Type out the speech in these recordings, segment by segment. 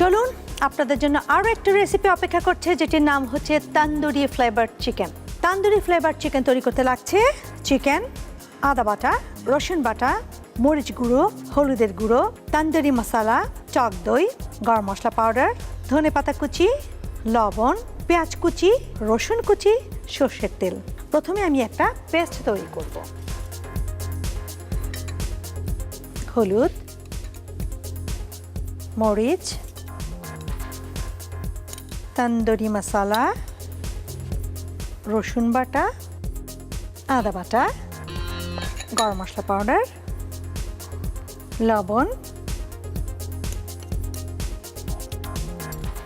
চলুন আপনাদের জন্য আরও একটা রেসিপি অপেক্ষা করছে, যেটির নাম হচ্ছে tandoori flavoured chicken. Tandoori flavoured chicken তৈরি করতে লাগছে চিকেন, আদা বাটা, রসুন বাটা, মরিচ গুঁড়ো, হলুদের গুঁড়ো, তান্দুরি মশলা, টক দই, গরম মশলা পাউডার, ধনেপাতা কুচি, লবণ, পেঁয়াজ কুচি, রসুন কুচি, সর্ষের তেল। প্রথমে আমি একটা পেস্ট তৈরি করব। হলুদ, মরিচ, তন্দুরি মশলা, রসুন বাটা, আদা বাটা, গরম মশলা পাউডার, লবণ,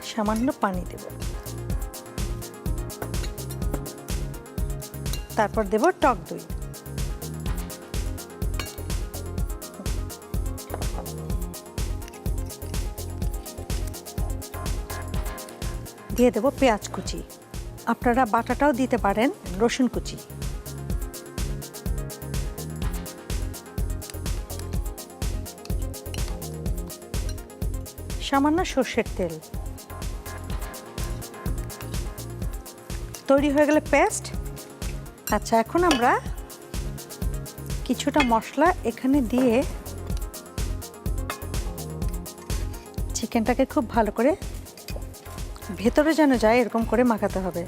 সামান্য পানি দেব, তারপর দেব টক দই, দিয়ে দেব পেঁয়াজ কুচি, আপনারা বাটাটাও দিতে পারেন, রসুন কুচি, সামান্য সর্ষের তেল। তৈরি হয়ে গেলে পেস্ট। আচ্ছা, এখন আমরা কিছুটা মশলা এখানে দিয়ে চিকেনটাকে খুব ভালো করে ভেতরে যেন যায় এরকম করে মাখাতে হবে।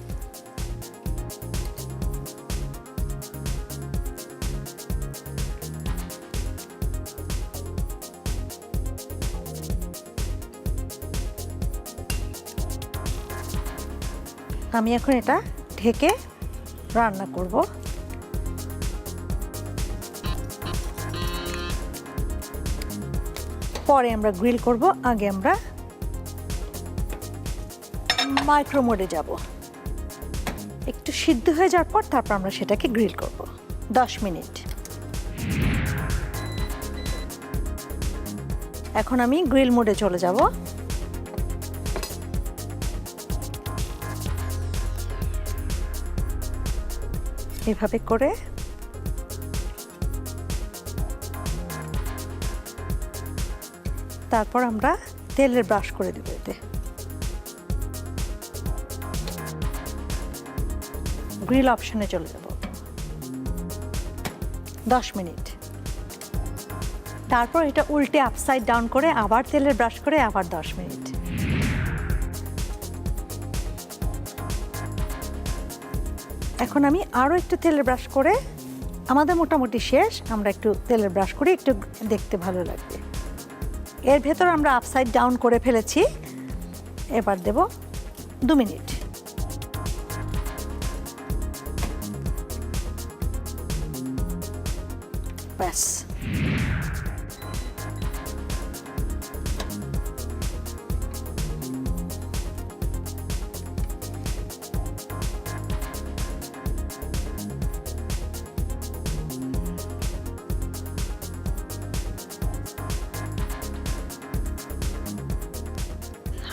আমি এখন এটা ঢেকে রান্না করব। পরে আমরা গ্রিল করব। আগে আমরা মাইক্রো মোডে যাব। একটু সিদ্ধ হয়ে যাওয়ার পর তারপর আমরা সেটাকে গ্রিল করব 10 মিনিট। এখন আমি গ্রিল মোডে চলে যাব। এভাবে করে তারপর আমরা তেলের ব্রাশ করে দেব। এতে গ্রিল অপশনে চলে যাব 10 মিনিট। তারপর এটা উল্টে আপসাইড ডাউন করে আবার তেলের ব্রাশ করে আবার 10 মিনিট। এখন আমি আরও একটু তেলের ব্রাশ করে, আমাদের মোটামুটি শেষ, আমরা একটু তেলের ব্রাশ করে একটু দেখতে ভালো লাগবে। এর ভেতর আমরা আপসাইড ডাউন করে ফেলেছি। এবার দেব 2 মিনিট। ব্যাস।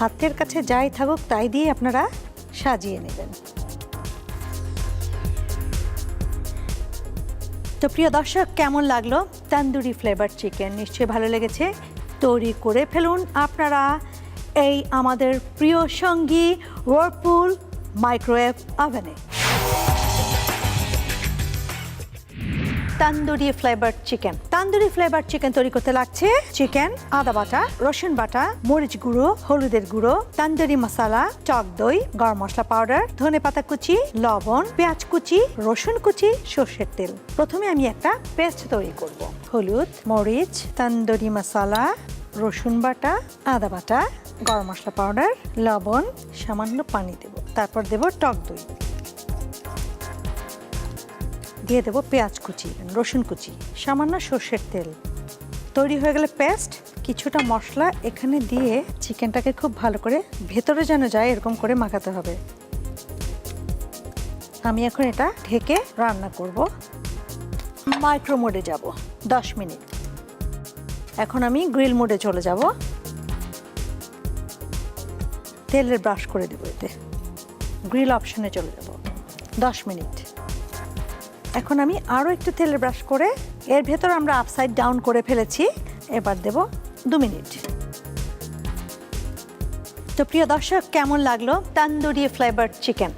হাতের কাছে যাই থাকুক তাই দিয়ে আপনারা সাজিয়ে নেবেন। তো প্রিয় দর্শক, কেমন লাগলো তান্দুরি ফ্লেভার চিকেন? নিশ্চয়ই ভালো লেগেছে। তৈরি করে ফেলুন আপনারা এই আমাদের প্রিয় সঙ্গী Whirlpool মাইক্রোওয়েভ ওভেনে। Tandoori flavoured chicken. Tandoori flavoured chicken তৈরি করতে লাগছে চিকেন, আদা বাটা, রসুন বাটা, মরিচ গুঁড়ো, হলুদের গুঁড়ো, তান্দুরি মশলা, টক দই, গরম মশলা পাউডার, ধনেপাতা কুচি, লবণ, পেঁয়াজ কুচি, রসুন কুচি, সর্ষের তেল। প্রথমে আমি একটা পেস্ট তৈরি করব। হলুদ, মরিচ, তান্দুরি মশলা, রসুন বাটা, আদা বাটা, গরম মশলা পাউডার, লবণ, সামান্য পানি দেব, তারপর দেব টক দই, দিয়ে দেবো পেঁয়াজ কুচি, রসুন কুচি, সামান্য সর্ষের তেল। তৈরি হয়ে গেলে পেস্ট। কিছুটা মশলা এখানে দিয়ে চিকেনটাকে খুব ভালো করে ভেতরে যেন যায় এরকম করে মাখাতে হবে। আমি এখন এটা ঢেকে রান্না করব। মাইক্রো মোডে যাব 10 মিনিট। এখন আমি গ্রিল মোডে চলে যাব। তেলের ব্রাশ করে দেব। এতে গ্রিল অপশনে চলে যাব 10 মিনিট। এখন আমি আরও একটু তেলের ব্রাশ করে, এর ভেতর আমরা আপসাইড ডাউন করে ফেলেছি। এবার দেব 2 মিনিট। তো প্রিয় দর্শক, কেমন লাগলো তান্দুরি ফ্লেভার চিকেন?